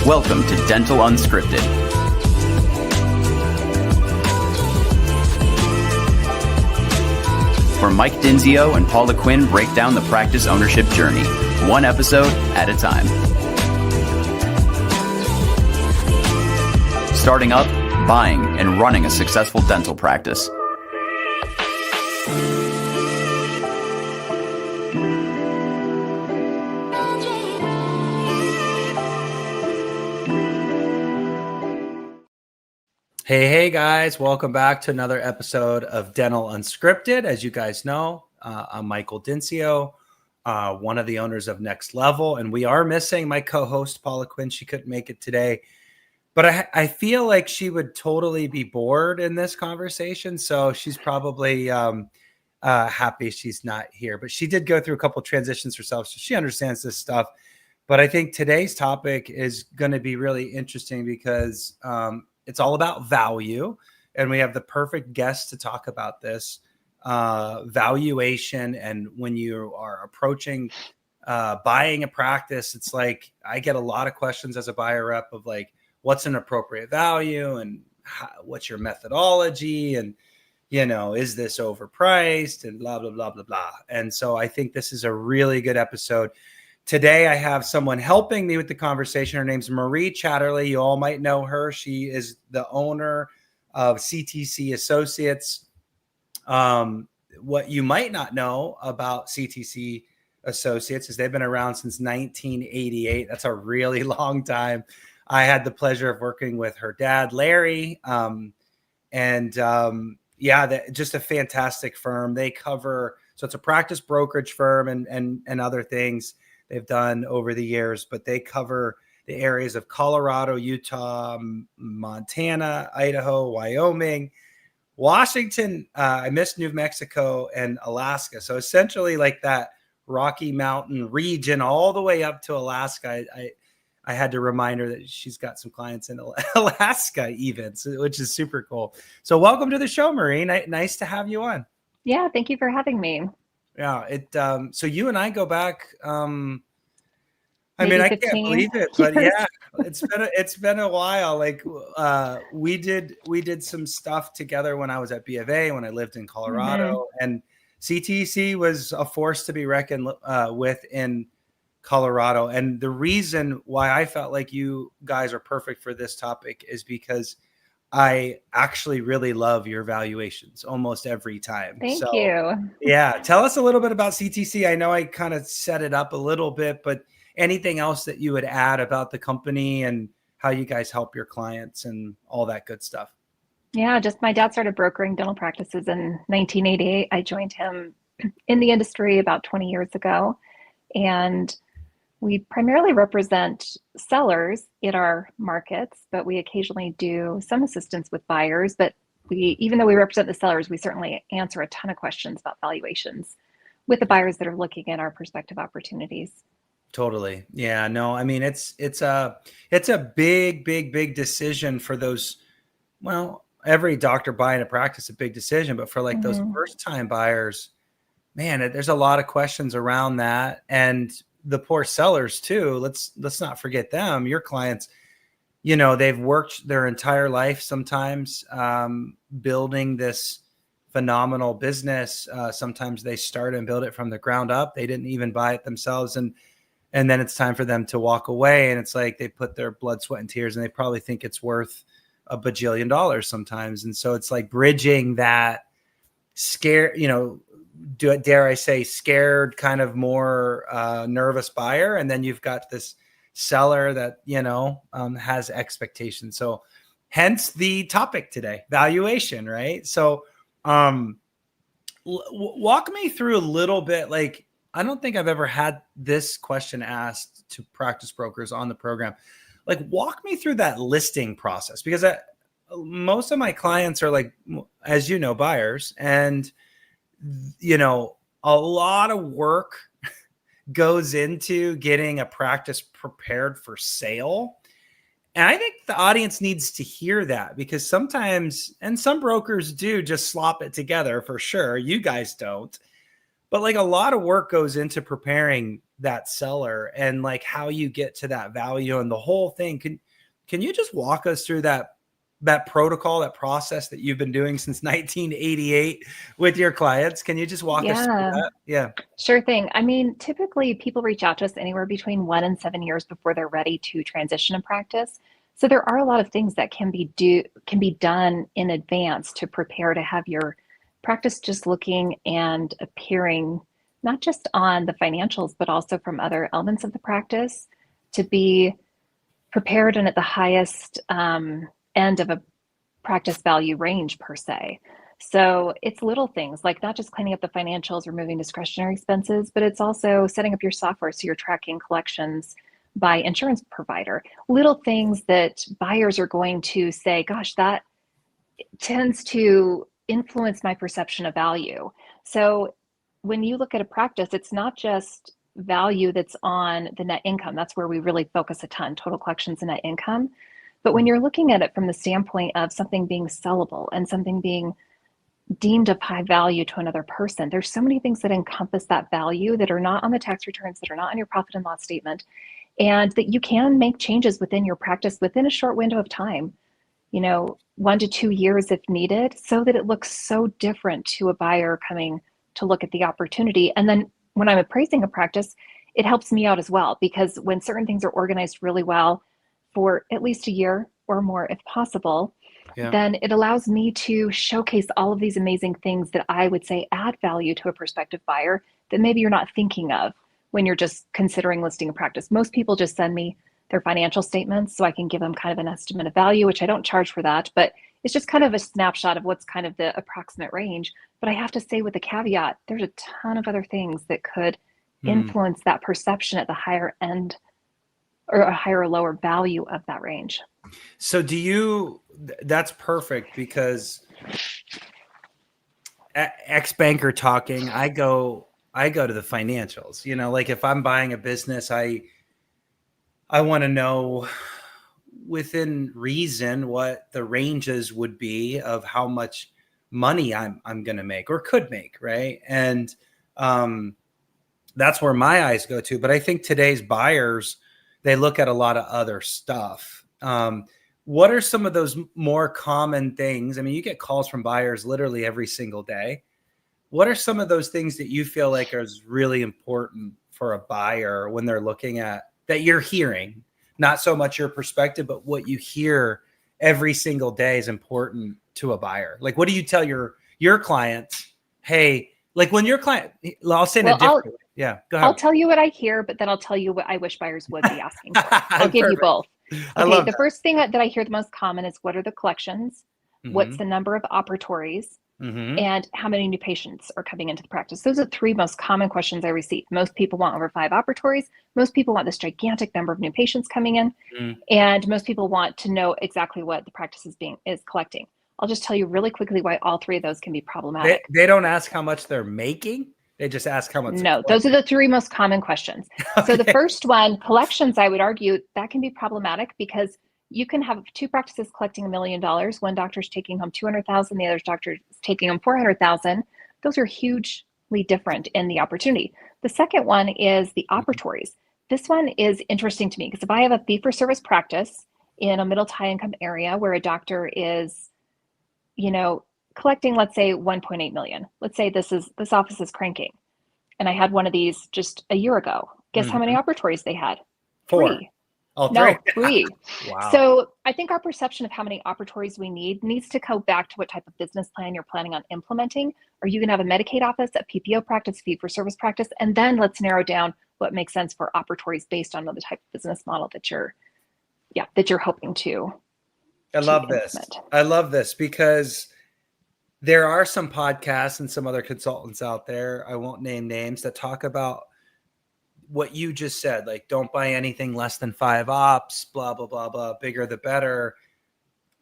Welcome to Dental Unscripted, where Mike Dinzio and Paula Quinn break down the practice ownership journey, one episode at a time. Starting up, buying, and running a successful dental practice. Hey guys, welcome back to another episode of Dental Unscripted. As you guys know, I'm Michael Dinzio, one of the owners of Next Level, and we are missing my co-host Paula Quinn. She couldn't make it today, but I feel like she would totally be bored in this conversation, so she's probably happy she's not here. But she did go through a couple transitions herself, so she understands this stuff. But I think today's topic is going to be really interesting because it's all about value, and we have the perfect guest to talk about this valuation. And when you are approaching buying a practice, it's like I get a lot of questions as a buyer rep of like, what's an appropriate value and what's your methodology, and is this overpriced and blah blah blah blah blah. And so I think this is a really good episode. Today, I have someone helping me with the conversation. Her name's Marie Chatterley. You all might know her. She is the owner of CTC Associates. What you might not know about CTC Associates is they've been around since 1988. That's a really long time. I had the pleasure of working with her dad, Larry. Just a fantastic firm. They cover, so it's a practice brokerage firm and other things they've done over the years, but they cover the areas of Colorado, Utah, Montana, Idaho, Wyoming, Washington. I missed New Mexico and Alaska. So essentially like that Rocky Mountain region all the way up to Alaska. I had to remind her that she's got some clients in Alaska even, which is super cool. So welcome to the show, Marie. Nice to have you on. Yeah, thank you for having me. Yeah, so you and I go back. I can't 15 believe it, but years. yeah, it's been a while. Like we did some stuff together when I was at B of A, when I lived in Colorado, and CTC was a force to be reckoned with in Colorado. And the reason why I felt like you guys are perfect for this topic is because I actually really love your valuations almost every time. Thank you. Yeah. Tell us a little bit about CTC. I know I kind of set it up a little bit, but anything else that you would add about the company and how you guys help your clients and all that good stuff? Yeah, just my dad started brokering dental practices in 1988. I joined him in the industry about 20 years ago. And we primarily represent sellers in our markets, but we occasionally do some assistance with buyers. But even though we represent the sellers, we certainly answer a ton of questions about valuations with the buyers that are looking at our prospective opportunities. Totally. Yeah, no, I mean, it's a big decision for those. Well, every doctor buying a practice, a big decision, but for like those first time buyers, man, there's a lot of questions around that. And the poor sellers too. Let's not forget them. Your clients, they've worked their entire life sometimes building this phenomenal business. Sometimes they start and build it from the ground up. They didn't even buy it themselves. And then it's time for them to walk away. And it's like they put their blood, sweat, and tears, and they probably think it's worth $1 bajillion sometimes. And so it's like bridging that dare I say, scared, kind of more nervous buyer. And then you've got this seller that, has expectations. So hence the topic today, valuation, right? So walk me through a little bit. Like, I don't think I've ever had this question asked to practice brokers on the program. Like, walk me through that listing process, because most of my clients are like, as you know, buyers, and a lot of work goes into getting a practice prepared for sale. And I think the audience needs to hear that, because sometimes, and some brokers do just slop it together for sure. You guys don't. But like a lot of work goes into preparing that seller and like how you get to that value and the whole thing. Can you just walk us through that protocol, that process that you've been doing since 1988 with your clients? Can you just walk us through Yeah, that? Yeah. sure thing. I mean, typically people reach out to us anywhere between 1 and 7 years before they're ready to transition in practice. So there are a lot of things that can be done in advance to prepare to have your practice just looking and appearing not just on the financials, but also from other elements of the practice to be prepared and at the highest end of a practice value range per se. So it's little things like not just cleaning up the financials, removing discretionary expenses, but it's also setting up your software so you're tracking collections by insurance provider. Little things that buyers are going to say, gosh, that tends to influence my perception of value. So when you look at a practice, it's not just value that's on the net income. That's where we really focus a ton, total collections and net income. But when you're looking at it from the standpoint of something being sellable and something being deemed of high value to another person, there's so many things that encompass that value that are not on the tax returns, that are not on your profit and loss statement, and that you can make changes within your practice within a short window of time, 1 to 2 years if needed, so that it looks so different to a buyer coming to look at the opportunity. And then when I'm appraising a practice, it helps me out as well, because when certain things are organized really well for at least a year or more, if possible, Yeah. then it allows me to showcase all of these amazing things that I would say add value to a prospective buyer that maybe you're not thinking of when you're just considering listing a practice. Most people just send me their financial statements so I can give them kind of an estimate of value, which I don't charge for that, but it's just kind of a snapshot of what's kind of the approximate range. But I have to say, with the caveat, there's a ton of other things that could influence that perception at the higher end or a higher or lower value of that range. So that's perfect, because ex-banker talking, I go to the financials. Like if I'm buying a business, I want to know within reason what the ranges would be of how much money I'm going to make or could make, right? And that's where my eyes go to. But I think today's buyers, they look at a lot of other stuff. What are some of those more common things? I mean, you get calls from buyers literally every single day. What are some of those things that you feel like are really important for a buyer when they're looking at that you're hearing? Not so much your perspective, but what you hear every single day is important to a buyer. Like, what do you tell your clients? Hey, like when your client, I'll say it a different way. Yeah, go ahead. I'll tell you what I hear, but then I'll tell you what I wish buyers would be asking for. I'll give you both. Okay, the first thing that I hear the most common is, what are the collections? Mm-hmm. What's the number of operatories? Mm-hmm. And how many new patients are coming into the practice? Those are the three most common questions I receive. Most people want over 5 operatories. Most people want this gigantic number of new patients coming in. Mm-hmm. And most people want to know exactly what the practice is collecting. I'll just tell you really quickly why all three of those can be problematic. They don't ask how much they're making. They just ask how much. No, those are the three most common questions. Okay. So the first one, collections, I would argue that can be problematic, because you can have 2 practices collecting $1 million. One doctor's taking home $200,000, the other doctor's taking home $400,000. Those are hugely different in the opportunity. The second one is the operatories. This one is interesting to me, because if I have a fee-for-service practice in a middle to high income area where a doctor is, collecting, let's say, 1.8 million. Let's say this office is cranking, and I had one of these just a year ago. Guess how many operatories they had? 4. 3. Oh, 3. No, 3. Wow. So I think our perception of how many operatories we need needs to go back to what type of business plan you're planning on implementing. Are you going to have a Medicaid office, a PPO practice, fee-for-service practice? And then let's narrow down what makes sense for operatories based on the type of business model that you're hoping to. I love this because there are some podcasts and some other consultants out there, I won't name names, that talk about what you just said, like, don't buy anything less than 5 ops, blah, blah, blah, blah, bigger the better.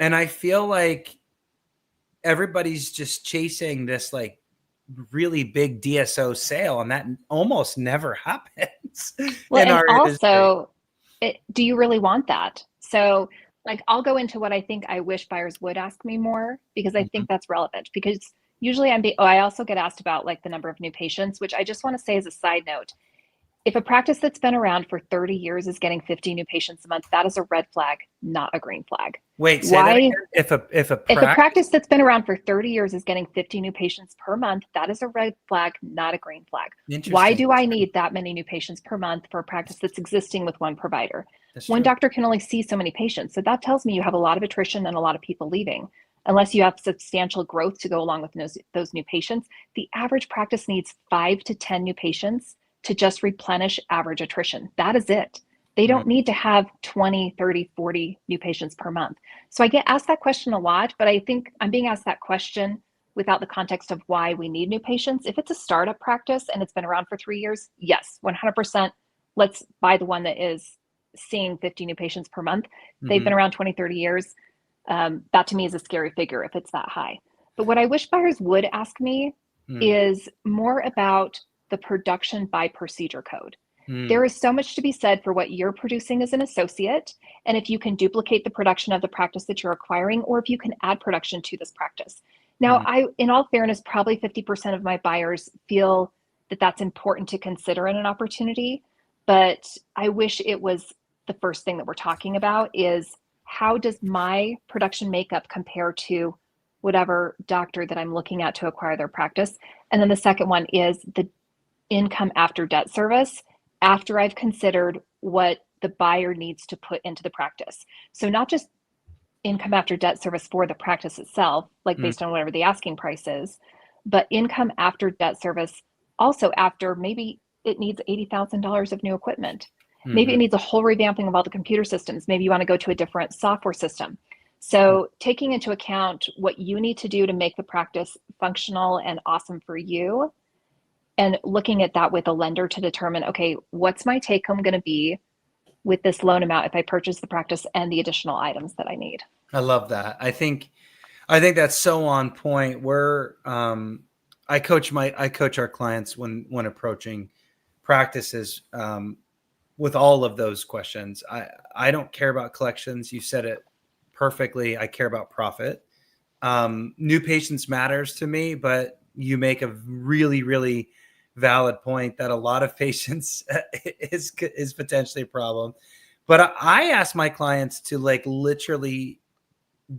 And I feel like everybody's just chasing this like really big DSO sale, and that almost never happens. Well, and also, do you really want that? So like, I'll go into what I think I wish buyers would ask me more, because I think that's relevant, because Usually I also get asked about like the number of new patients, which I just want to say as a side note. If a practice that's been around for 30 years is getting 50 new patients a month, that is a red flag, not a green flag. Wait, say that Why? again. If a If a practice, practice that's been around for 30 years is getting 50 new patients per month, that is a red flag, not a green flag. Why interesting. do I need that many new patients per month for a practice that's existing with one provider? That's One true. doctor can only see so many patients. So that tells me you have a lot of attrition and a lot of people leaving. Unless you have substantial growth to go along with those new patients, the average practice needs 5 to 10 new patients to just replenish average attrition. That is it. They don't need to have 20, 30, 40 new patients per month. So I get asked that question a lot, but I think I'm being asked that question without the context of why we need new patients. If it's a startup practice and it's been around for 3 years, yes, 100%. Let's buy the one that is seeing 50 new patients per month. They've been around 20, 30 years. That to me is a scary figure if it's that high. But what I wish buyers would ask me is more about the production by procedure code. There is so much to be said for what you're producing as an associate, and if you can duplicate the production of the practice that you're acquiring, or if you can add production to this practice. Now, in all fairness, probably 50% of my buyers feel that that's important to consider in an opportunity, but I wish it was the first thing that we're talking about is how does my production makeup compare to whatever doctor that I'm looking at to acquire their practice? And then the second one is the income after debt service after I've considered what the buyer needs to put into the practice. So not just income after debt service for the practice itself, like based on whatever the asking price is, but income after debt service also after maybe it needs $80,000 of new equipment. Maybe it needs a whole revamping of all the computer systems. Maybe you want to go to a different software system. So taking into account what you need to do to make the practice functional and awesome for you, and looking at that with a lender to determine, okay, what's my take home going to be with this loan amount if I purchase the practice and the additional items that I need. I love that. I think that's so on point. I coach our clients when approaching practices with all of those questions. I don't care about collections. You said it perfectly. I care about profit. New patients matters to me, but you make a really, really valid point that a lot of patients is potentially a problem. But I ask my clients to like literally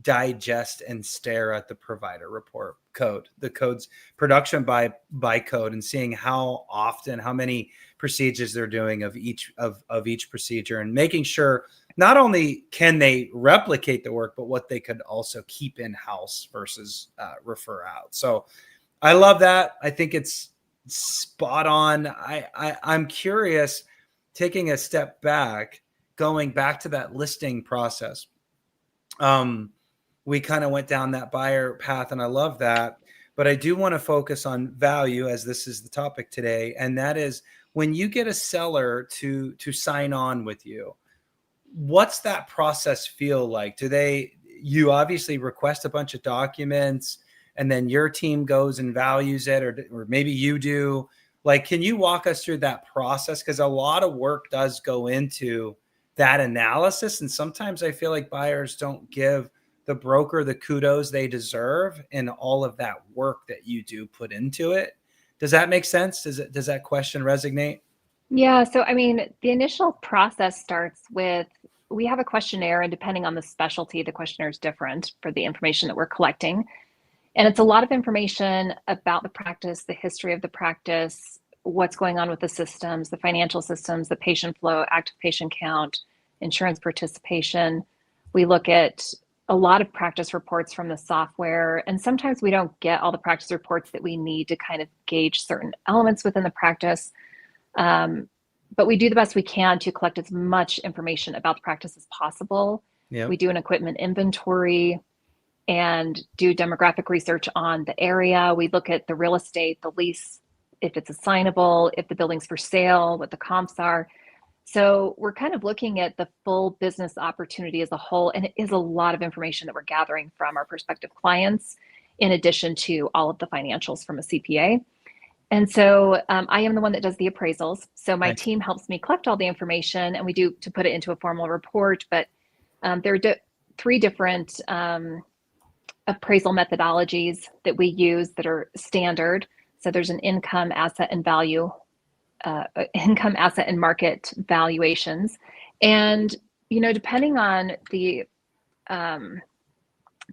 digest and stare at the provider report code, the code's production by code, and seeing how often, how many procedures they're doing of each procedure, and making sure not only can they replicate the work, but what they could also keep in house versus refer out. So I love that. I think it's spot on. I'm curious, taking a step back, going back to that listing process. We kind of went down that buyer path, and I love that. But I do want to focus on value, as this is the topic today, and that is when you get a seller to sign on with you, what's that process feel like? You obviously request a bunch of documents, and then your team goes and values it, or maybe you do. Like, can you walk us through that process? Because a lot of work does go into that analysis, and sometimes I feel like buyers don't give the broker the kudos they deserve in all of that work that you do put into it. Does that make sense? Does that question resonate? Yeah, so I mean, the initial process starts with we have a questionnaire, and depending on the specialty, the questionnaire is different for the information that we're collecting. And it's a lot of information about the practice, the history of the practice, what's going on with the systems, the financial systems, the patient flow, active patient count, insurance participation. We look at a lot of practice reports from the software, and sometimes we don't get all the practice reports that we need to kind of gauge certain elements within the practice. But we do the best we can to collect as much information about the practice as possible. Yeah. We do an equipment inventory and do demographic research on the area. We look at the real estate, the lease, if it's assignable, if the building's for sale, what the comps are. So we're kind of looking at the full business opportunity as a whole, and it is a lot of information that we're gathering from our prospective clients, in addition to all of the financials from a CPA. And so I am the one that does the appraisals. So my team helps me collect all the information, and we do to put it into a formal report. But there are three different appraisal methodologies that we use that are standard. So there's an income, asset, and value, income, asset, and market valuations. And, depending on the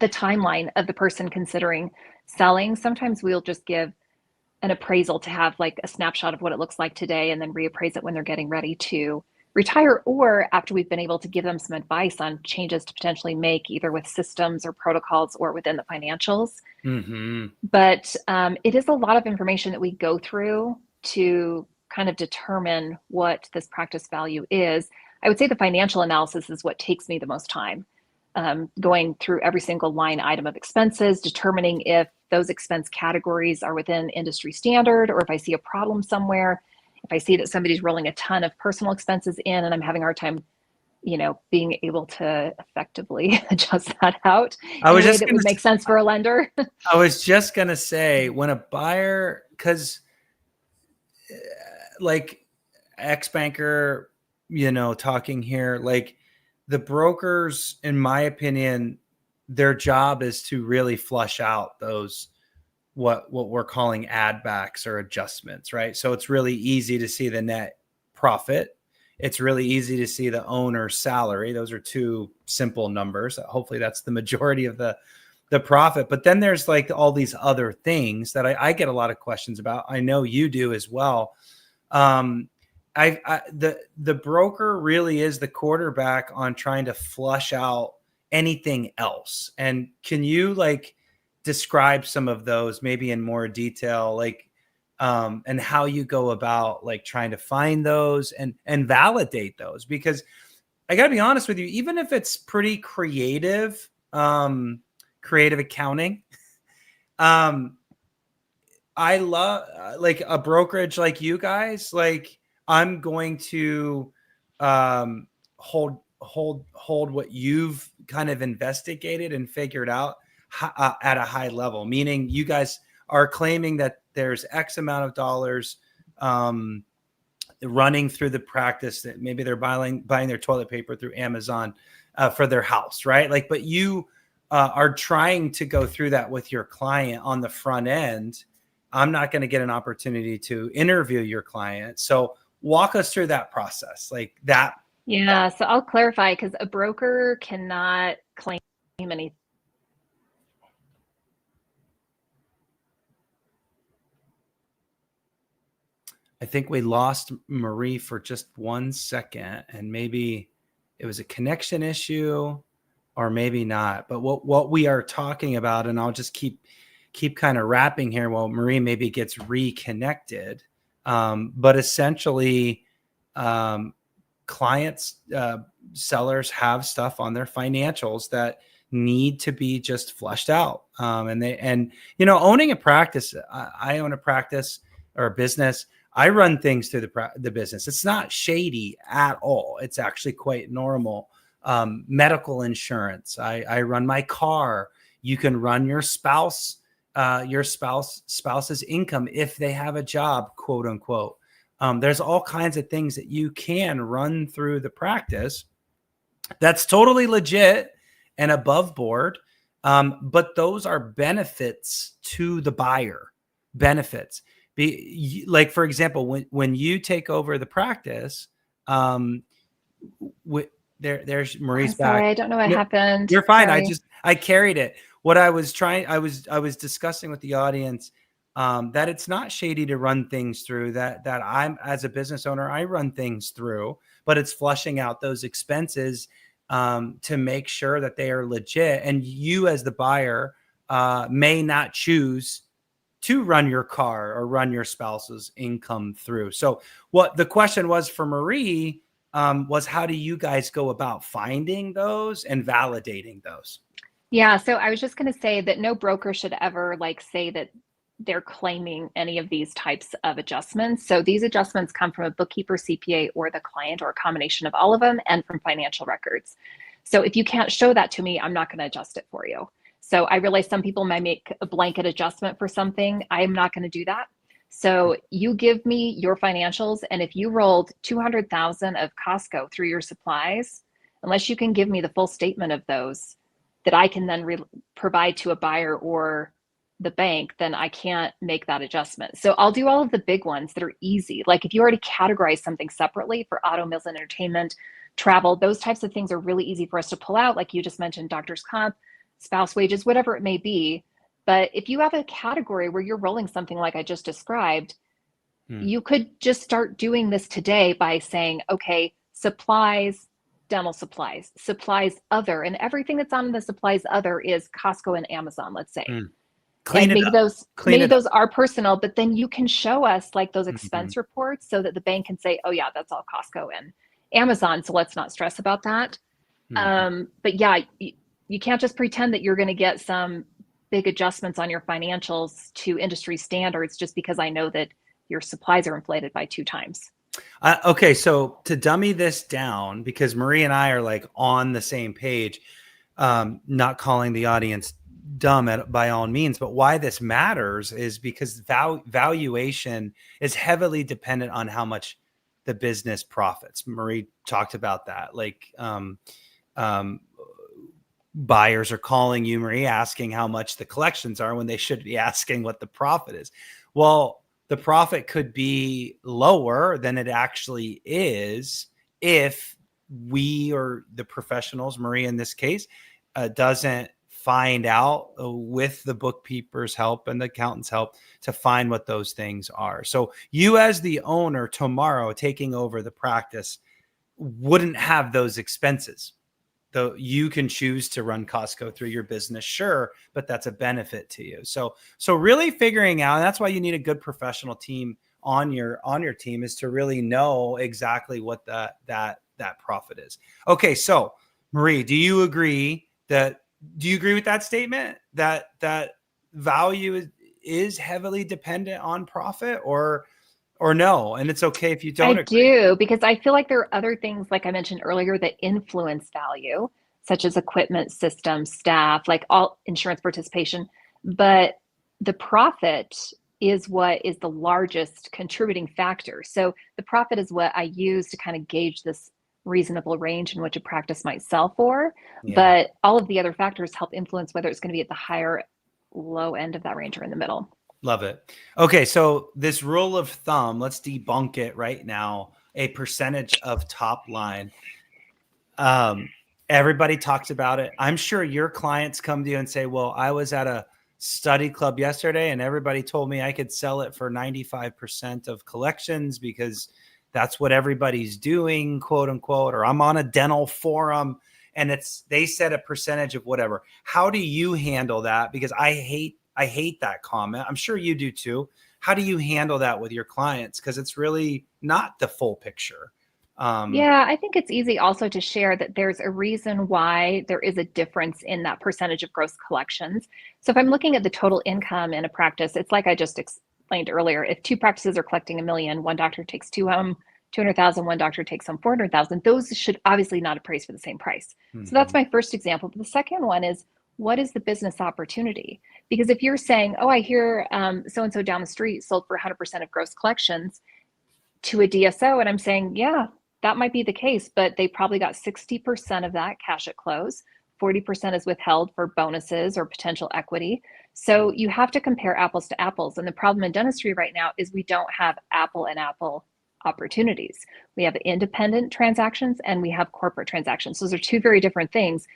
timeline of the person considering selling, sometimes we'll just give an appraisal to have like a snapshot of what it looks like today and then reappraise it when they're getting ready to retire, or after we've been able to give them some advice on changes to potentially make either with systems or protocols or within the financials. Mm-hmm. But it is a lot of information that we go through to kind of determine what this practice value is. I would say the financial analysis is what takes me the most time. Going through every single line item of expenses, determining if those expense categories are within industry standard, or if I see a problem somewhere, if I see that somebody's rolling a ton of personal expenses in and I'm having a hard time, being able to effectively adjust that out in a way that would make sense for a lender. I was just going to say, when a buyer, because like ex-banker, talking here, like the brokers, in my opinion, their job is to really flush out those what we're calling add backs or adjustments, right? So it's really easy to see the net profit. It's really easy to see the owner's salary. Those are two simple numbers. Hopefully that's the majority of the profit. But then there's like all these other things that I get a lot of questions about. I know you do as well. The broker really is the quarterback on trying to flush out anything else. And can you like describe some of those maybe in more detail, like, and how you go about like trying to find those and validate those? Because I gotta be honest with you, even if it's pretty creative accounting, I love like a brokerage like you guys, like I'm going to hold what you've kind of investigated and figured out at a high level, meaning you guys are claiming that there's X amount of dollars running through the practice, that maybe they're buying their toilet paper through Amazon for their house, right? Like, but you are trying to go through that with your client on the front end. I'm not going to get an opportunity to interview your client. So walk us through that process, like that. Yeah. So I'll clarify, because a broker cannot claim anything. I think we lost Marie for just 1 second, and maybe it was a connection issue or maybe not. But what we are talking about, and I'll just keep kind of wrapping here while Marie maybe gets reconnected. But essentially, clients, sellers have stuff on their financials that need to be just flushed out. And owning a practice, I own a practice or a business. I run things through the business. It's not shady at all. It's actually quite normal. Medical insurance. I run my car. You can run your spouse's income if they have a job, quote unquote. There's all kinds of things that you can run through the practice that's totally legit and above board. But those are benefits to the buyer. Benefits. Like, for example, when you take over the practice, there's Marie's back. Sorry, I don't know what happened. You're fine. Sorry. I carried it. What I was discussing with the audience, that it's not shady to run things through, that I'm, as a business owner, I run things through, but it's flushing out those expenses to make sure that they are legit. And you, as the buyer, may not choose to run your car or run your spouse's income through. So what the question was for Marie was, how do you guys go about finding those and validating those? Yeah. So I was just going to say that no broker should ever say that they're claiming any of these types of adjustments. So these adjustments come from a bookkeeper, CPA, or the client, or a combination of all of them, and from financial records. So if you can't show that to me, I'm not going to adjust it for you. So I realize some people might make a blanket adjustment for something. I'm not going to do that. So you give me your financials, and if you rolled 200,000 of Costco through your supplies, unless you can give me the full statement of those, that I can then provide to a buyer or the bank, then I can't make that adjustment. So I'll do all of the big ones that are easy. Like if you already categorize something separately for auto, meals, and entertainment, travel, those types of things are really easy for us to pull out. Like you just mentioned, doctor's comp, spouse wages, whatever it may be. But if you have a category where you're rolling something like I just described, you could just start doing this today by saying, okay, supplies, dental supplies other, and everything that's on the supplies other is Costco and Amazon, let's say. Clean and it maybe up. those Clean maybe it those up. are personal, but then you can show us like those Mhm. expense reports so that the bank can say, oh yeah, that's all Costco and Amazon, so let's not stress about that. But yeah, you can't just pretend that you're going to get some big adjustments on your financials to industry standards just because I know that your supplies are inflated by 2 times. Okay, so to dummy this down, because Marie and I are like on the same page, not calling the audience dumb by all means, but why this matters is because valuation is heavily dependent on how much the business profits. Marie talked about that. Like um, buyers are calling you, Marie, asking how much the collections are when they should be asking what the profit is. Well, the profit could be lower than it actually is if we, or the professionals, Marie in this case, doesn't find out with the bookkeeper's help and the accountant's help to find what those things are. So you as the owner tomorrow taking over the practice wouldn't have those expenses. Though you can choose to run Costco through your business, sure, but that's a benefit to you. So really figuring out, and that's why you need a good professional team on your team, is to really know exactly what that profit is. Okay, so Marie, do you agree with that statement that value is heavily dependent on profit, or no? And it's okay if you don't I agree. do, because I feel like there are other things, like I mentioned earlier, that influence value, such as equipment, systems, staff, like all insurance participation. But the profit is what is the largest contributing factor. So the profit is what I use to kind of gauge this reasonable range in which a practice might sell for. Yeah. But all of the other factors help influence whether it's going to be at the higher, low end of that range or in the middle. Love it. Okay, so this rule of thumb, let's debunk it right now. A percentage of top line. Everybody talks about it. I'm sure your clients come to you and say, well, I was at a study club yesterday and everybody told me I could sell it for 95% of collections because that's what everybody's doing, quote unquote, or I'm on a dental forum and they said a percentage of whatever. How do you handle that? Because I hate that comment. I'm sure you do too. How do you handle that with your clients? Because it's really not the full picture. Yeah, I think it's easy also to share that there's a reason why there is a difference in that percentage of gross collections. So if I'm looking at the total income in a practice, it's like I just explained earlier. If 2 practices are collecting $1 million, one doctor takes 200,000, one doctor takes home 400,000. Those should obviously not appraise for the same price. So that's my first example. But the second one is, what is the business opportunity? Because if you're saying, oh, I hear so-and-so down the street sold for 100% of gross collections to a DSO, and I'm saying, yeah, that might be the case, but they probably got 60% of that cash at close. 40% is withheld for bonuses or potential equity. So you have to compare apples to apples. And the problem in dentistry right now is we don't have apple and apple opportunities. We have independent transactions and we have corporate transactions. Those are 2 very different things.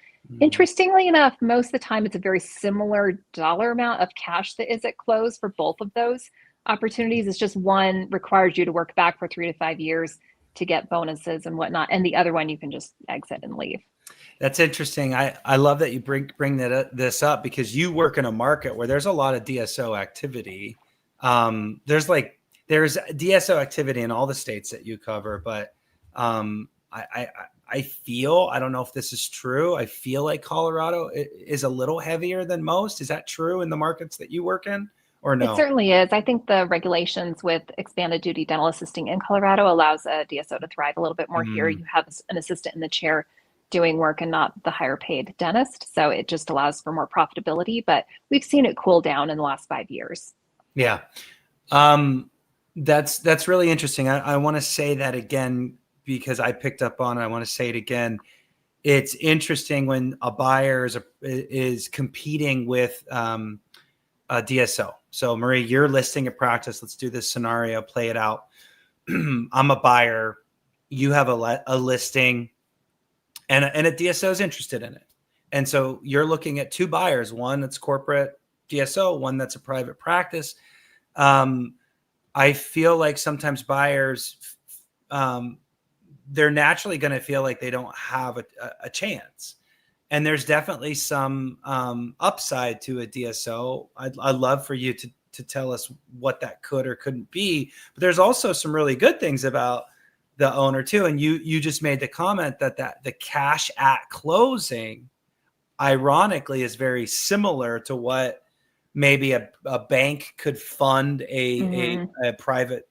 Interestingly enough, most of the time it's a very similar dollar amount of cash that is at close for both of those opportunities. It's just one requires you to work back for 3 to 5 years to get bonuses and whatnot, and the other one you can just exit and leave. That's interesting. I love that you bring this up because you work in a market where there's a lot of DSO activity. There's DSO activity in all the states that you cover, but I feel, I don't know if this is true, I feel like Colorado is a little heavier than most. Is that true in the markets that you work in, or It no? certainly is. I think the regulations with expanded duty dental assisting in Colorado allows a DSO to thrive a little bit more here. You have an assistant in the chair doing work and not the higher paid dentist. So it just allows for more profitability, but we've seen it cool down in the last 5 years. Yeah. That's really interesting. I want to say that again because I picked up on it. I want to say it again. it's interesting when a buyer is competing with a DSO. So Marie, you're listing a practice. Let's do this scenario, play it out. I'm a buyer. You have a listing, and a DSO is interested in it. And so you're looking at two buyers, one that's corporate DSO, one that's a private practice. I feel like sometimes buyers, they're naturally going to feel like they don't have a chance. And there's definitely some upside to a DSO. I'd love for you to tell us what that could or couldn't be. But there's also some really good things about the owner too. And you just made the comment that the cash at closing, ironically, is very similar to what maybe a bank could fund a private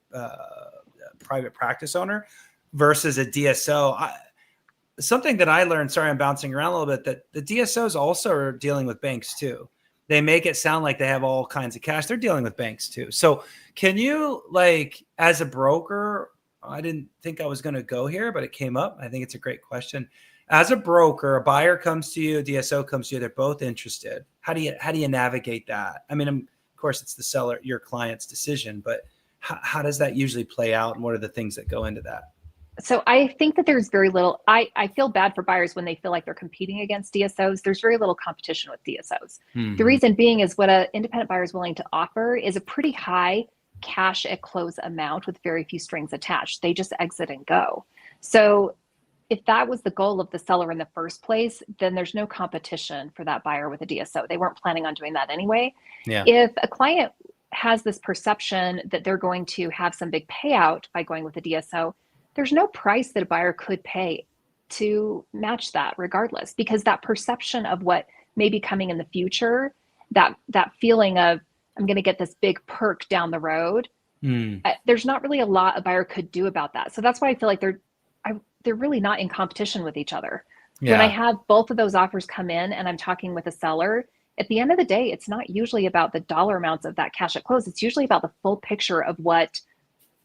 practice owner versus a DSO. Something that I learned, sorry, I'm bouncing around a little bit, that the DSOs also are dealing with banks too. They make it sound like they have all kinds of cash. They're dealing with banks too. So can you, like, as a broker, I didn't think I was going to go here, but it came up. I think it's a great question. As a broker, a buyer comes to you, a DSO comes to you, they're both interested. How do you navigate that? I mean, of course, it's the seller, your client's decision, but how does that usually play out, and what are the things that go into that? So I think that there's very little, I feel bad for buyers when they feel like they're competing against DSOs. There's very little competition with DSOs. The reason being is what an independent buyer is willing to offer is a pretty high cash at close amount with very few strings attached. They just exit and go. So if that was the goal of the seller in the first place, then there's no competition for that buyer with a DSO. They weren't planning on doing that anyway. Yeah. If a client has this perception that they're going to have some big payout by going with a DSO, there's no price that a buyer could pay to match that regardless, because that perception of what may be coming in the future, that feeling of, I'm going to get this big perk down the road, there's not really a lot a buyer could do about that. So that's why I feel like they're really not in competition with each other. Yeah. When I have both of those offers come in and I'm talking with a seller, at the end of the day, it's not usually about the dollar amounts of that cash at close. It's usually about the full picture of what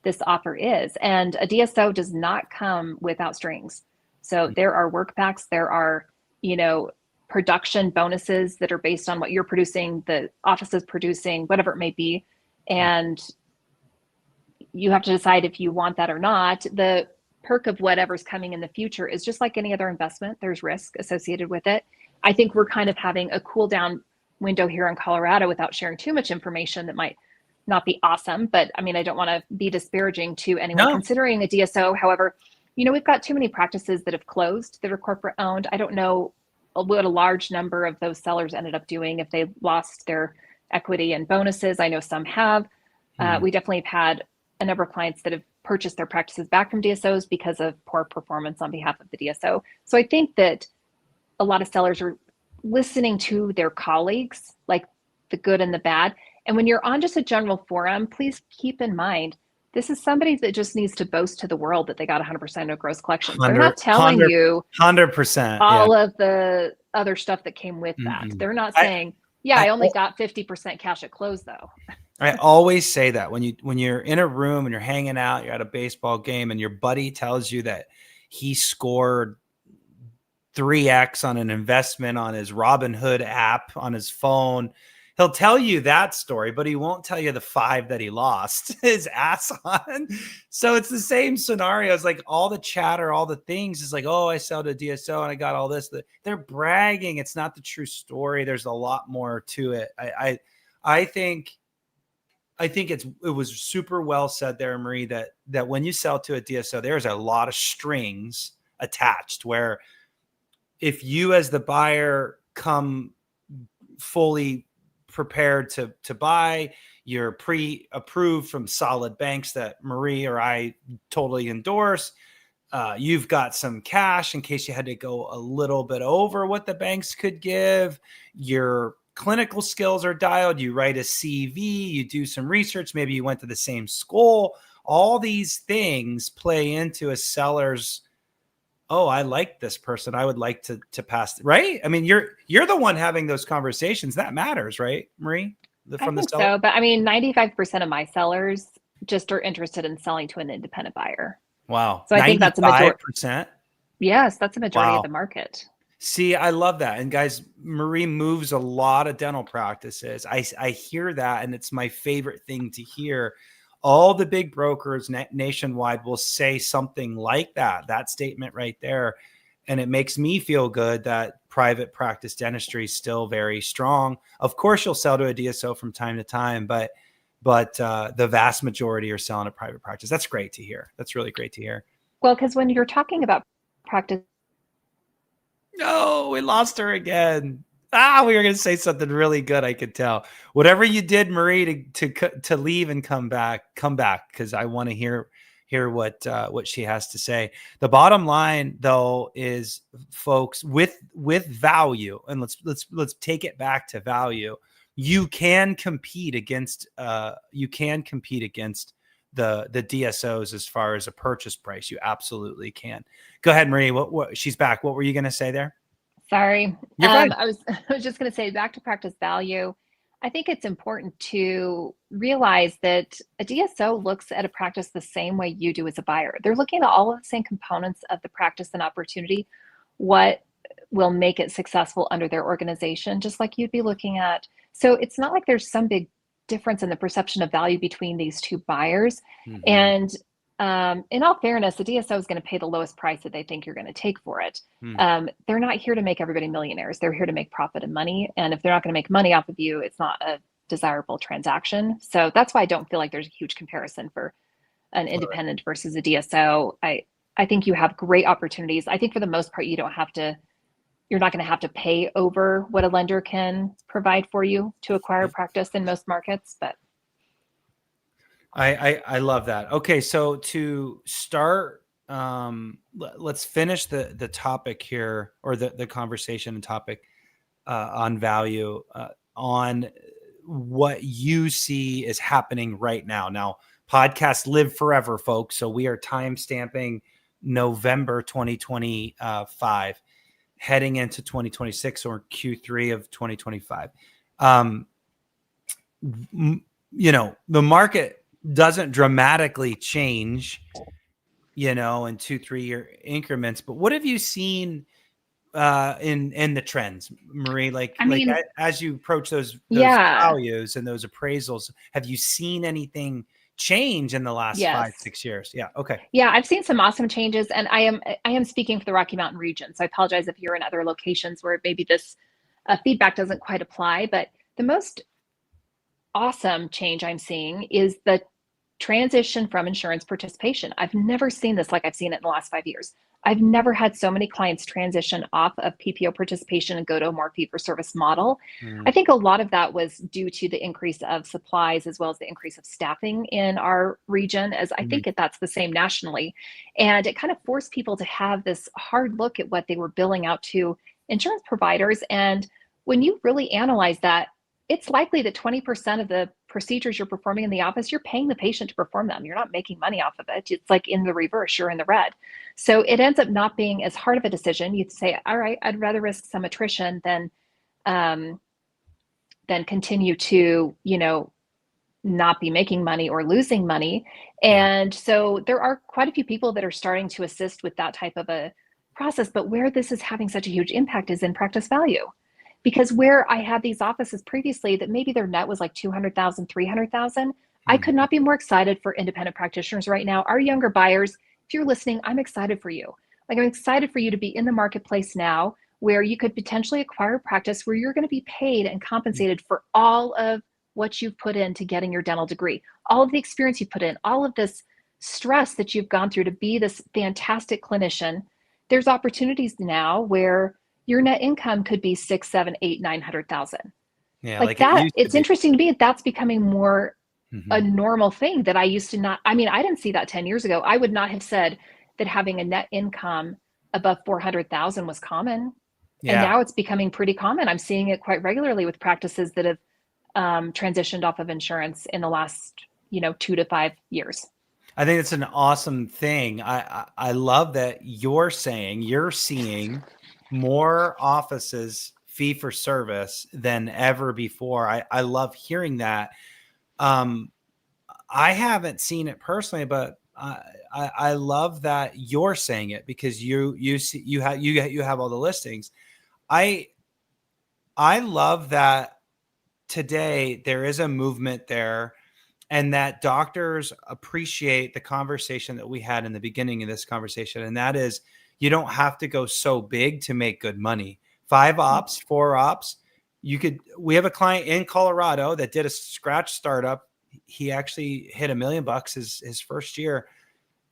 this offer is. And a DSO does not come without strings. So there are work packs, there are, production bonuses that are based on what you're producing, the office is producing, whatever it may be. And you have to decide if you want that or not. The perk of whatever's coming in the future is just like any other investment. There's risk associated with it. I think we're kind of having a cool down window here in Colorado without sharing too much information that might not be awesome. But I mean, I don't want to be disparaging to anyone considering a DSO. However, we've got too many practices that have closed that are corporate owned. I don't know what a large number of those sellers ended up doing if they lost their equity and bonuses. I know some have. We definitely have had a number of clients that have purchased their practices back from DSOs because of poor performance on behalf of the DSO. So I think that a lot of sellers are listening to their colleagues, like the good and the bad. And when you're on just a general forum, please keep in mind, this is somebody that just needs to boast to the world that they got 100% of gross collections. They're not telling you 100% all of the other stuff that came with that. They're not saying, I only got 50% cash at close though. I always say that when you're in a room and you're hanging out, you're at a baseball game and your buddy tells you that he scored 3x on an investment on his Robinhood app on his phone, he'll tell you that story, but he won't tell you the 5 that he lost his ass on. So it's the same scenario. It's like all the chatter, all the things is like, oh, I sold a DSO and I got all this. They're bragging. It's not the true story. There's a lot more to it. I think it was super well said there, Marie, that when you sell to a DSO, there's a lot of strings attached where if you as the buyer come fully prepared to buy, you're pre-approved from solid banks that Marie or I totally endorse. You've got some cash in case you had to go a little bit over what the banks could give. Your clinical skills are dialed. You write a CV, you do some research. Maybe you went to the same school. All these things play into a seller's, oh, I like this person, I would like to pass, right? I mean, you're the one having those conversations. That matters, right, Marie? I think so, but I mean, 95% of my sellers just are interested in selling to an independent buyer. Wow. So I think that's a majority. Yes, that's a majority of Wow. the market. See, I love that. And guys, Marie moves a lot of dental practices. I hear that, and it's my favorite thing to hear. All the big brokers nationwide will say something like that statement right there. And it makes me feel good that private practice dentistry is still very strong. Of course, you'll sell to a DSO from time to time, but the vast majority are selling a private practice. That's great to hear. That's really great to hear. Well, because when you're talking about practice, No, we lost her again. Ah, we were going to say something really good. I could tell. Whatever you did, Marie, to leave and come back, because I want to hear what she has to say. The bottom line, though, is folks with value, and let's take it back to value. You can compete against the DSOs as far as a purchase price. You absolutely can. Go ahead, Marie. What she's back. What were you going to say there? sorry, You're fine. I was just going to say back to practice value. I think it's important to realize that a DSO looks at a practice the same way you do as a buyer. They're looking at all of the same components of the practice and opportunity, what will make it successful under their organization, just like you'd be looking at. So it's not like there's some big difference in the perception of value between these two buyers. Mm-hmm. And in all fairness, the DSO is going to pay the lowest price that they think you're going to take for it. They're not here to make everybody millionaires. They're here to make profit and money. And if they're not going to make money off of you, it's not a desirable transaction. So that's why I don't feel like there's a huge comparison for an independent versus a DSO. I think you have great opportunities. I think for the most part, you're not going to have to pay over what a lender can provide for you to acquire practice in most markets, but I love that. Okay, so to start, let's finish the topic here, or the conversation and topic on value, on what you see is happening right now. Now, podcasts live forever, folks. So we are time stamping November 2025, heading into 2026 or Q3 of 2025. The market doesn't dramatically change, in 2-3 year increments. But what have you seen in the trends, Marie? Like as you approach those values and those appraisals, have you seen anything change in the last 5-6 years? Yeah. Okay. Yeah, I've seen some awesome changes, and I am speaking for the Rocky Mountain region. So I apologize if you're in other locations where maybe this feedback doesn't quite apply. But the most awesome change I'm seeing is the transition from insurance participation. I've never seen this like I've seen it in the last 5 years. I've never had so many clients transition off of PPO participation and go to a more fee-for-service model. I think a lot of that was due to the increase of supplies as well as the increase of staffing in our region, as I think that's the same nationally. And it kind of forced people to have this hard look at what they were billing out to insurance providers. And when you really analyze that, it's likely that 20% of the procedures you're performing in the office, you're paying the patient to perform them. You're not making money off of it. It's like in the reverse, you're in the red. So it ends up not being as hard of a decision. You'd say, all right, I'd rather risk some attrition than continue to, not be making money or losing money. And so there are quite a few people that are starting to assist with that type of a process. But where this is having such a huge impact is in practice value. Because where I had these offices previously that maybe their net was like 200,000, 300,000, I could not be more excited for independent practitioners right now. Our younger buyers, if you're listening, I'm excited for you. Like, I'm excited for you to be in the marketplace now where you could potentially acquire a practice where you're going to be paid and compensated for all of what you've put into getting your dental degree, all of the experience you put in, all of this stress that you've gone through to be this fantastic clinician. There's opportunities now where your net income could be 6, 7, 8, 900,000. Yeah, like that. It's interesting to me that that's becoming more a normal thing that I used to not. I mean, I didn't see that 10 years ago. I would not have said that having a net income above 400,000 was common. And now it's becoming pretty common. I'm seeing it quite regularly with practices that have transitioned off of insurance in the last, 2 to 5 years. I think it's an awesome thing. I love that you're seeing more offices fee for service than ever before. I love hearing that. I haven't seen it personally, but I love that you're saying it, because you see, you have all the listings. I love that today there is a movement there, and that doctors appreciate the conversation that we had in the beginning of this conversation. And that is, you don't have to go so big to make good money. 5 ops, 4 ops. We have a client in Colorado that did a scratch startup. He actually hit $1 million his first year.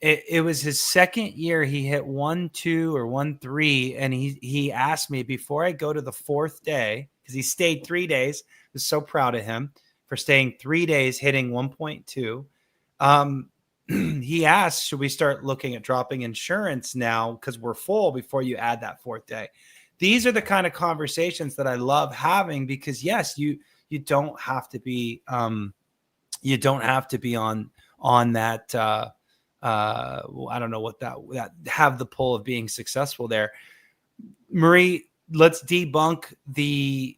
It was his second year. He hit 1.2 or 1.3. And he asked me before I go to the 4th day, because he stayed 3 days. I was so proud of him for staying 3 days, hitting 1.2. He asked, should we start looking at dropping insurance now because we're full before you add that 4th day? These are the kind of conversations that I love having, because yes, you don't have to be on that I don't know what that have the pull of being successful there. Marie, let's debunk the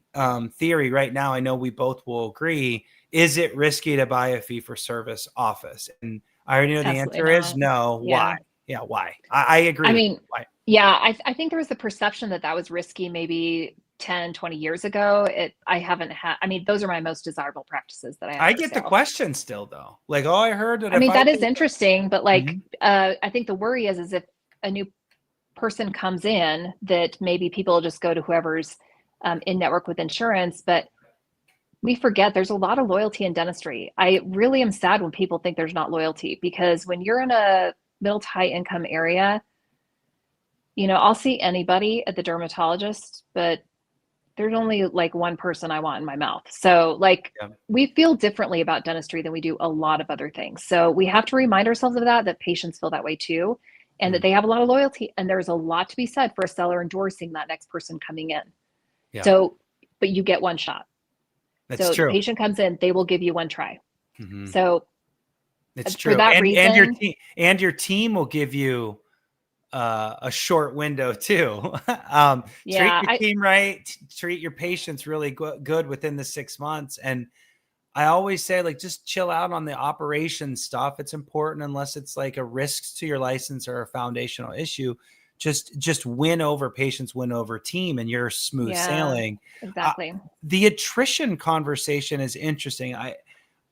theory right now. I know we both will agree. Is it risky to buy a fee-for-service office? And I already know the answer is no. Yeah. Why? Yeah, why? I agree. I mean, why? Yeah, I think there was the perception that that was risky maybe 10, 20 years ago. I mean, those are my most desirable practices that I have. I get the question still though. Like, oh, I heard that. I mean, that is interesting, but like, Mm-hmm. I think the worry is if a new person comes in, that maybe people just go to whoever's in network with insurance, but we forget there's a lot of loyalty in dentistry. I really am sad when people think there's not loyalty, because when you're in a middle to high income area, you know, I'll see anybody at the dermatologist, but there's only like one person I want in my mouth. So like, Yeah. we feel differently about dentistry than we do a lot of other things. So we have to remind ourselves of that patients feel that way too, and that they have a lot of loyalty. And there's a lot to be said for a seller endorsing that next person coming in. Yeah. So, but you get one shot. That's so true. The patient comes in, they will give you one try. Mm-hmm. So it's for true. that reason, and your team will give you a short window too. Treat your team right, treat your patients really good within the 6 months. And I always say, like, just chill out on the operations stuff. It's important unless it's like a risk to your license or a foundational issue. Just win over patients, win over team, and you're smooth sailing. Exactly. The attrition conversation is interesting.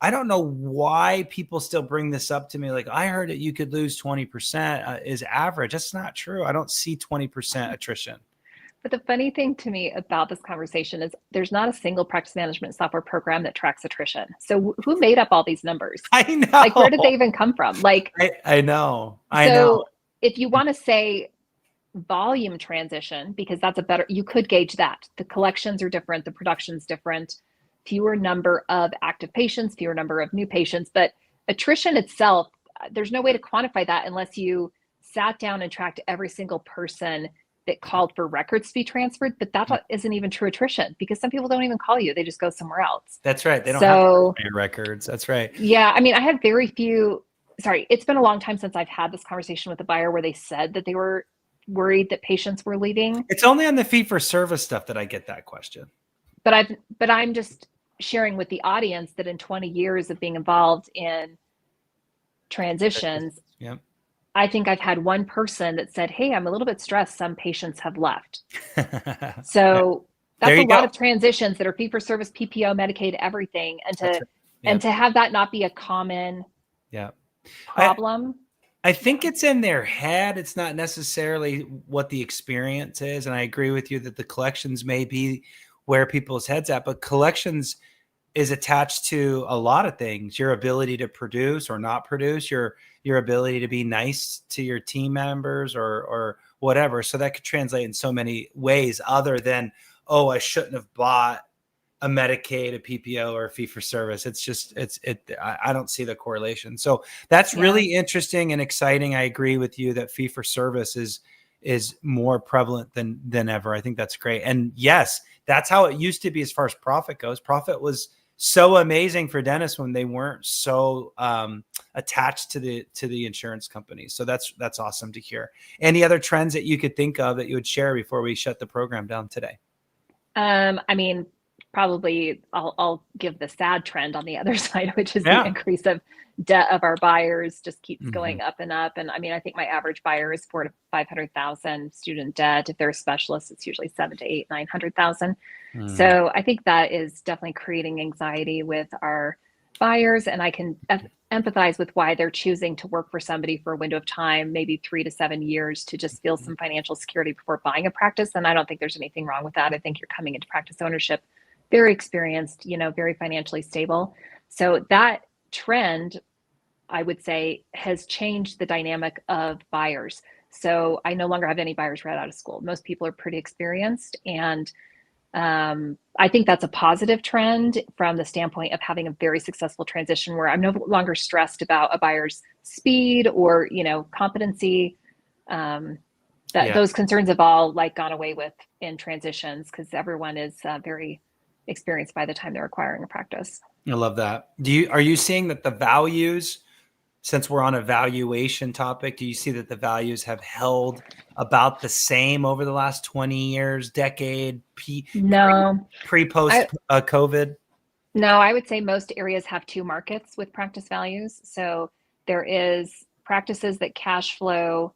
I don't know why people still bring this up to me. Like, I heard that you could lose 20% is average. That's not true. I don't see 20% attrition. But the funny thing to me about this conversation is there's not a single practice management software program that tracks attrition. So who made up all these numbers? I know. Like, where did they even come from? Like, I know. So if you want to say volume transition, because that's you could gauge that. The collections are different, the production's different, fewer number of active patients, fewer number of new patients, but attrition itself, there's no way to quantify that unless you sat down and tracked every single person that called for records to be transferred. But that isn't even true attrition, because some people don't even call you, they just go somewhere else. That's right. They don't have your records. That's right. Yeah, I mean, I have very few. Sorry, it's been a long time since I've had this conversation with a buyer where they said that they were worried that patients were leaving. It's only on the fee for service stuff that I get that question. But I'm just sharing with the audience that in 20 years of being involved in transitions, I think I've had one person that said, hey, I'm a little bit stressed, some patients have left. So that's a lot of transitions that are fee for service, PPO, Medicaid, everything. And to have that not be a common problem. I think it's in their head. It's not necessarily what the experience is. And I agree with you that the collections may be where people's heads at, but collections is attached to a lot of things. Your ability to produce or not produce, your ability to be nice to your team members or whatever. So that could translate in so many ways other than, oh, I shouldn't have bought a Medicaid, a PPO, or a fee for service. It's just, I don't see the correlation. So that's really interesting and exciting. I agree with you that fee for service is more prevalent than ever. I think that's great. And yes, that's how it used to be as far as profit goes. Profit was so amazing for dentists when they weren't so attached to the insurance companies. So that's awesome to hear. Any other trends that you could think of that you would share before we shut the program down today? I mean, probably I'll give the sad trend on the other side, which is Yeah. the increase of debt of our buyers just keeps Mhm. going up and up. And I mean, I think my average buyer is 400,000 to 500,000 student debt. If they're a specialist, it's usually 700,000 to 900,000. Mm. So I think that is definitely creating anxiety with our buyers, and I can empathize with why they're choosing to work for somebody for a window of time, maybe 3 to 7 years, to just feel some financial security before buying a practice. And I don't think there's anything wrong with that. I think you're coming into practice ownership very experienced, very financially stable. So that trend, I would say, has changed the dynamic of buyers. So I no longer have any buyers right out of school. Most people are pretty experienced, and I think that's a positive trend from the standpoint of having a very successful transition where I'm no longer stressed about a buyer's speed or, competency. Those concerns have all gone away with in transitions because everyone is very experienced by the time they're acquiring a practice. I love that. Are you seeing that the values, since we're on a valuation topic, do you see that the values have held about the same over the last 20 years, decade, pre-post COVID? No, I would say most areas have two markets with practice values. So there is practices that cash flow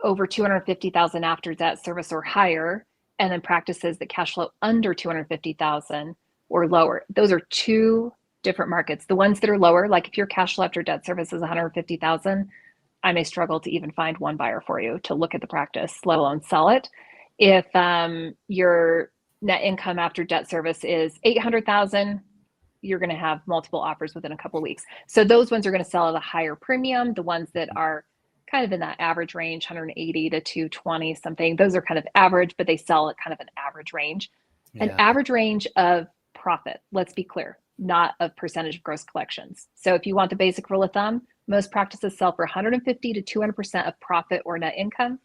over 250,000 after debt service or higher, and then practices that cash flow under 250,000 or lower. Those are two different markets. The ones that are lower, like if your cash flow after debt service is 150,000, I may struggle to even find one buyer for you to look at the practice, let alone sell it. If your net income after debt service is 800,000, you're going to have multiple offers within a couple of weeks. So those ones are going to sell at a higher premium. The ones that are kind of in that average range, 180 to 220 something, those are kind of average, but they sell at kind of an average range. Yeah. An average range of profit, let's be clear, not of percentage of gross collections. So if you want the basic rule of thumb, most practices sell for 150 to 200% of profit or net income.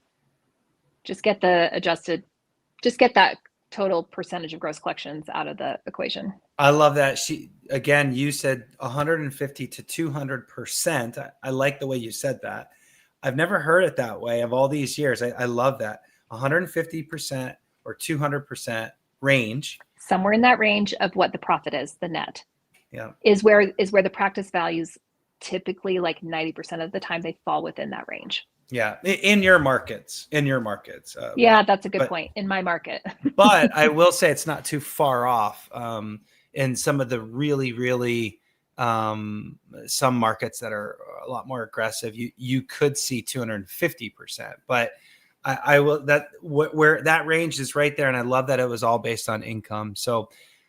Just get that total percentage of gross collections out of the equation. I love that. You said 150 to 200%. I like the way you said that. I've never heard it that way of all these years. I love that. 150% or 200% range. Somewhere in that range of what the profit is, the net. Yeah. Is where the practice values typically 90% of the time they fall within that range. Yeah. In your markets. Yeah, that's a good point. In my market. But I will say it's not too far off. In some of the really, really some markets that are a lot more aggressive, you could see 250%. But I will where that range is right there, and I love that it was all based on income. So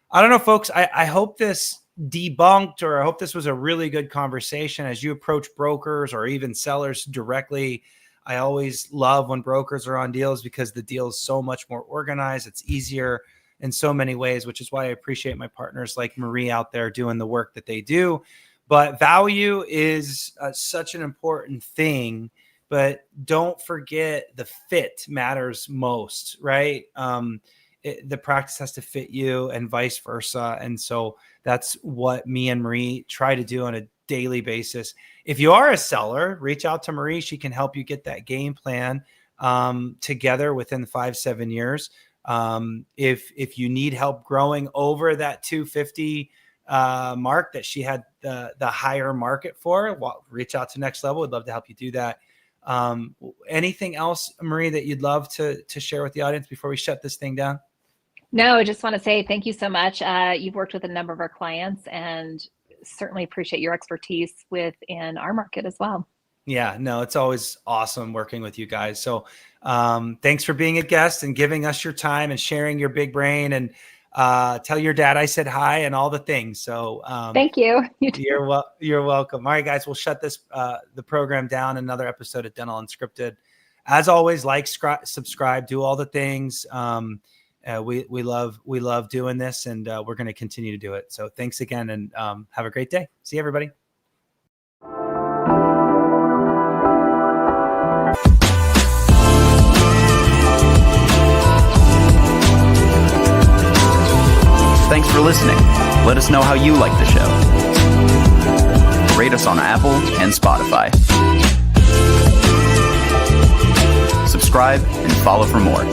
I don't know, folks. I hope this debunked, or I hope this was a really good conversation as you approach brokers or even sellers directly. I always love when brokers are on deals because the deal is so much more organized. It's easier in so many ways, which is why I appreciate my partners like Marie out there doing the work that they do. But value is such an important thing, but don't forget the fit matters most, right? The practice has to fit you and vice versa. And so that's what me and Marie try to do on a daily basis. If you are a seller, reach out to Marie. She can help you get that game plan together within 5-7 years. If you need help growing over that 250 mark that she had the higher market for, well, reach out to Next Level. We'd love to help you do that. Anything else, Marie, that you'd love to share with the audience before we shut this thing down? No, I just want to say thank you so much. You've worked with a number of our clients and certainly appreciate your expertise within our market as well. Yeah, no, it's always awesome working with you guys. So thanks for being a guest and giving us your time and sharing your big brain, and tell your dad I said hi and all the things. So thank you. You're welcome. All right, guys, we'll shut the program down. Another episode of Dental Unscripted. As always, subscribe, do all the things. We love doing this, and we're going to continue to do it. So thanks again, and have a great day. See you, everybody. Thanks for listening. Let us know how you like the show. Rate us on Apple and Spotify. Subscribe and follow for more.